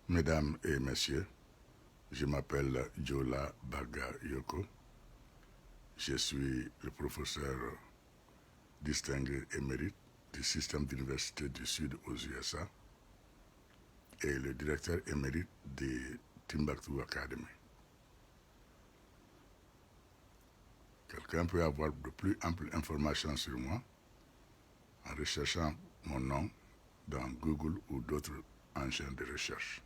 Mesdames et messieurs, je m'appelle Jola Bagayoko. Je suis le professeur distingué émérite du système d'université du Sud aux USA et le directeur émérite de Timbuktu Academy. Quelqu'un peut avoir de plus amples informations sur moi en recherchant mon nom dans Google ou d'autres engins de recherche.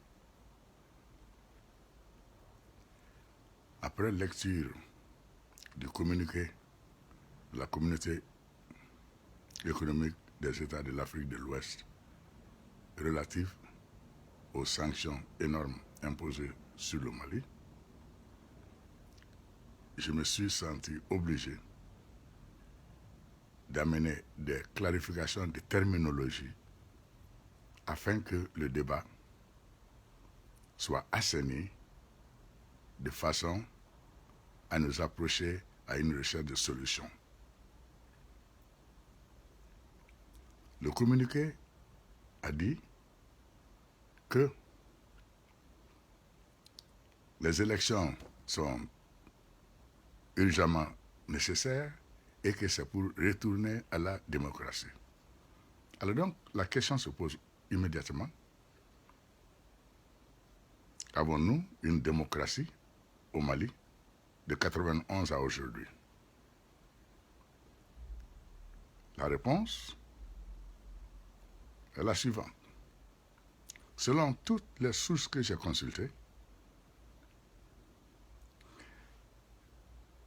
Après lecture du communiqué de la communauté économique des États de l'Afrique de l'Ouest relatif aux sanctions énormes imposées sur le Mali, je me suis senti obligé d'amener des clarifications de terminologie afin que le débat soit assaini de façon à nous approcher à une recherche de solutions. Le communiqué a dit que les élections sont urgemment nécessaires et que c'est pour retourner à la démocratie. Alors donc, la question se pose immédiatement. Avons-nous une démocratie au Mali de 91 à aujourd'hui? La réponse est la suivante. Selon toutes les sources que j'ai consultées,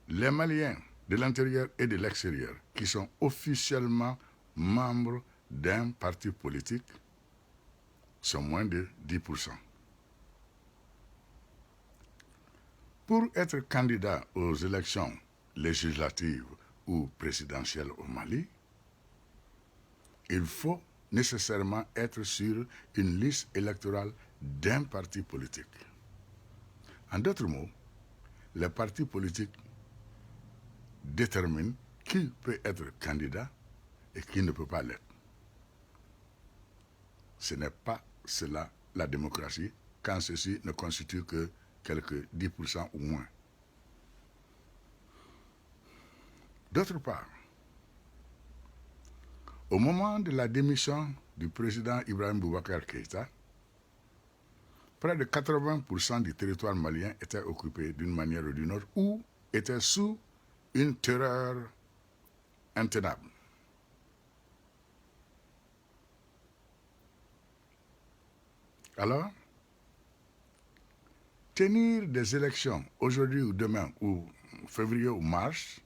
les Maliens de l'intérieur et de l'extérieur qui sont officiellement membres d'un parti politique sont moins de 10%. Pour être candidat aux élections législatives ou présidentielles au Mali, il faut nécessairement être sur une liste électorale d'un parti politique. En d'autres mots, les partis politiques déterminent qui peut être candidat et qui ne peut pas l'être. Ce n'est pas cela la démocratie quand ceci ne constitue que quelques 10% ou moins. D'autre part, au moment de la démission du président Ibrahim Boubacar Keïta, près de 80% du territoire malien était occupé d'une manière ou d'une autre ou était sous une terreur intenable. Alors, tenir des élections aujourd'hui ou demain, ou février ou mars,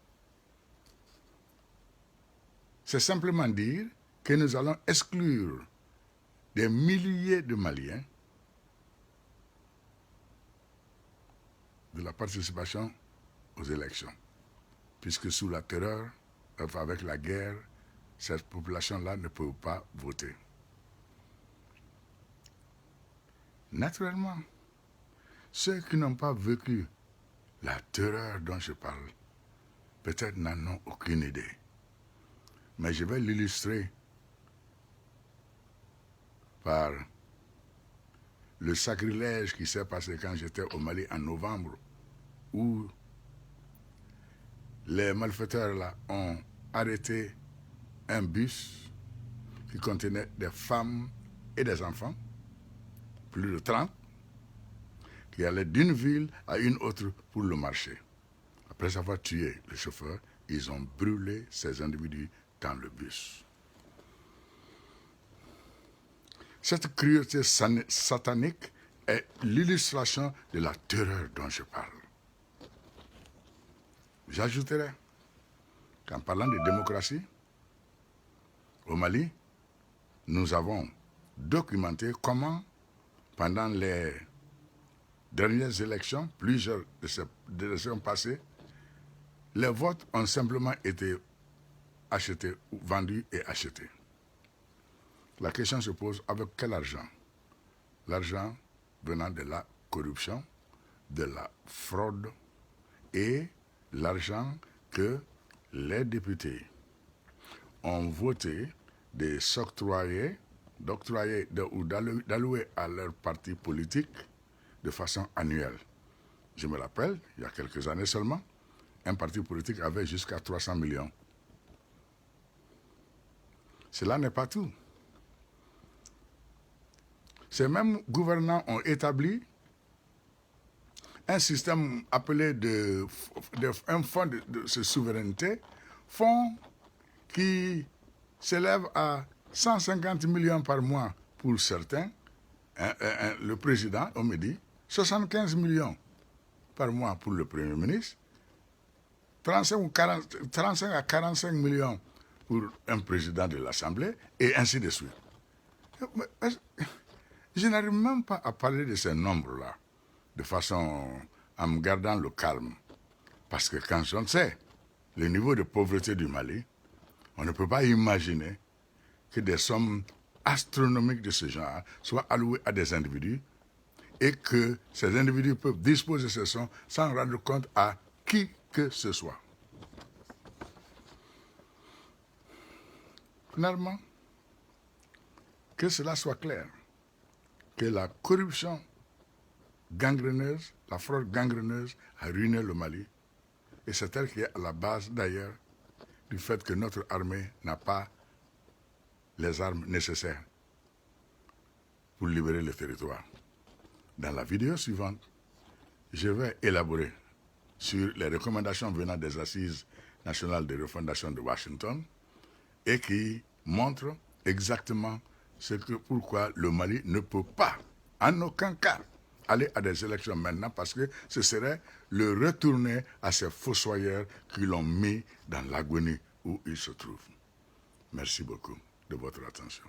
c'est simplement dire que nous allons exclure des milliers de Maliens de la participation aux élections. Puisque sous la terreur, avec la guerre, cette population-là ne peut pas voter. Naturellement, ceux qui n'ont pas vécu la terreur dont je parle, peut-être n'en ont aucune idée. Mais je vais l'illustrer par le sacrilège qui s'est passé quand j'étais au Mali en novembre, où les malfaiteurs là ont arrêté un bus qui contenait des femmes et des enfants, plus de 30, qui allaient d'une ville à une autre pour le marché. Après avoir tué le chauffeur, ils ont brûlé ces individus dans le bus. Cette cruauté satanique est l'illustration de la terreur dont je parle. J'ajouterai qu'en parlant de démocratie, au Mali, nous avons documenté comment, pendant les dernières élections, plusieurs de ces élections passées, les votes ont simplement été achetés, vendus et achetés. La question se pose, avec quel argent? L'argent venant de la corruption, de la fraude et l'argent que les députés ont voté de s'octroyer d'octroyer ou d'allouer à leur parti politique de façon annuelle. Je me rappelle, il y a quelques années seulement, un parti politique avait jusqu'à 300 millions. Cela n'est pas tout. Ces mêmes gouvernants ont établi un système appelé un fonds de souveraineté, fonds qui s'élève à 150 millions par mois pour certains. Le président, on me dit, 75 millions par mois pour le Premier ministre, 35 à 45 millions pour un président de l'Assemblée, et ainsi de suite. Je n'arrive même pas à parler de ces nombres-là, de façon en me gardant le calme. Parce que quand on sait le niveau de pauvreté du Mali, on ne peut pas imaginer que des sommes astronomiques de ce genre soient allouées à des individus et que ces individus peuvent disposer de ces sommes sans rendre compte à qui que ce soit. Finalement, que cela soit clair, que la corruption gangreneuse, la fraude gangreneuse a ruiné le Mali, et c'est elle qui est à la base d'ailleurs du fait que notre armée n'a pas les armes nécessaires pour libérer le territoire. Dans la vidéo suivante, je vais élaborer sur les recommandations venant des Assises nationales de refondation de Washington et qui montrent exactement pourquoi le Mali ne peut pas, en aucun cas, aller à des élections maintenant parce que ce serait le retourner à ces fossoyeurs qui l'ont mis dans l'agonie où il se trouve. Merci beaucoup de votre attention.